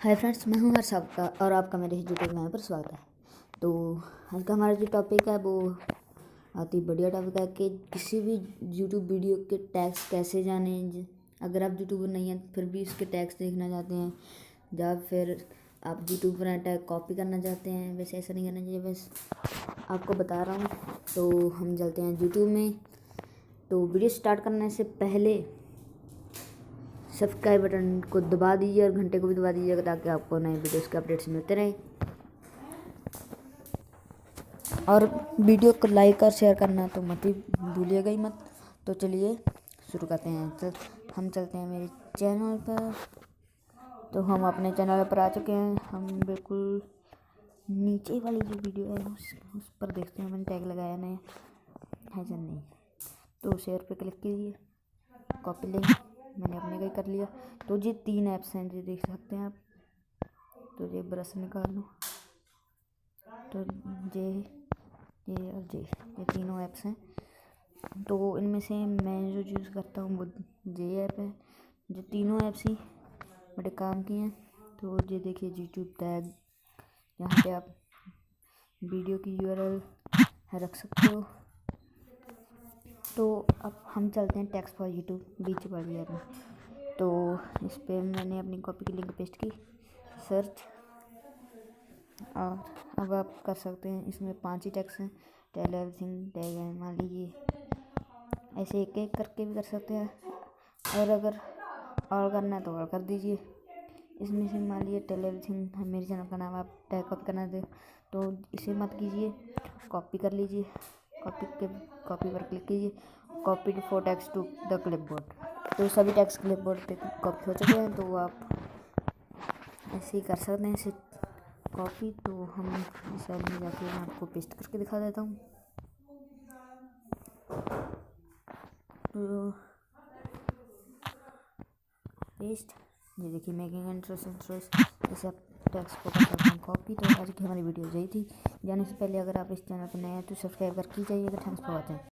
Hi friends, मैं हूं हर्ष आपका और आपका मेरे यूट्यूब चैनल पर स्वागत है। तो आज का हमारा जो टॉपिक है वो बहुत ही बढ़िया टॉपिक है कि किसी भी यूट्यूब वीडियो के टैग्स कैसे जानें। अगर आप यूट्यूबर नहीं हैं फिर भी उसके टैग्स देखना चाहते हैं, या फिर आप यूट्यूब पर टैग कॉपी करना चाहते हैं, वैसे ऐसा नहीं करना चाहिए। बस आपको बता रहा हूँ। तो हम चलते हैं यूट्यूब में। तो वीडियो स्टार्ट करने से पहले सब्सक्राइब बटन को दबा दीजिए और घंटे को भी दबा दीजिएगा ताकि आपको नए वीडियोस के अपडेट्स मिलते रहें। और वीडियो को लाइक और शेयर करना तो मत ही भूलिएगा ही मत। तो चलिए शुरू करते हैं। हम चलते हैं मेरे चैनल पर। तो हम अपने चैनल पर आ चुके हैं। हम बिल्कुल नीचे वाली जो वीडियो है उस पर देखते हैं मैंने टैग लगाया नहीं है या नहीं। तो शेयर पे क्लिक कीजिए, कॉपी लिंक मैंने अपने का ही कर लिया। तो ये 3 ऐप्स हैं जो देख सकते हैं आप। तो ये ब्रश निकाल लो। तो ये तीनों ऐप्स हैं। तो इनमें से मैं जो यूज़ करता हूँ वो ये ऐप है। जो तीनों ऐप्स ही बड़े काम की हैं। तो ये देखिए यूट्यूब टैग, यहाँ पे आप वीडियो की यूआरएल रख सकते हो। तो अब हम चलते हैं टैग्स फॉर यूट्यूब बीच वाली ऐप में। तो इस पर मैंने अपनी कॉपी की लिंक पेस्ट की, सर्च। और अब आप कर सकते हैं, इसमें 5 ही टैग्स हैं। टेल एवरीथिंग टैग है, मान लीजिए ऐसे एक एक करके भी कर सकते हैं। और अगर और करना है तो और कर दीजिए। इसमें से मान लीजिए टेल एवरीथिंग है मेरे चैनल का नाम, आप टैग कॉपी करना दे तो इसे मत कीजिए, कॉपी कर लीजिए। कॉपी पर क्लिक कीजिए, copy 4 tags to the clipboard. तो सभी टैग्स क्लिपबोर्ड पे कॉपी हो चुके हैं। तो आप ऐसे ही कर सकते हैं इसे कॉपी। तो हम इस ऐप में जाके मैं आपको पेस्ट करके दिखा देता हूँ। तो पेस्ट, ये देखिए मेकिंग इंट्रोस जैसे आप टेक्स्ट को कर सकते हैं कॉपी। तो आज की हमारी वीडियो यही थी। जाने से पहले अगर आप इस चैनल पर नए हैं तो सब्सक्राइब करके जाइएगा। Thanks for watching.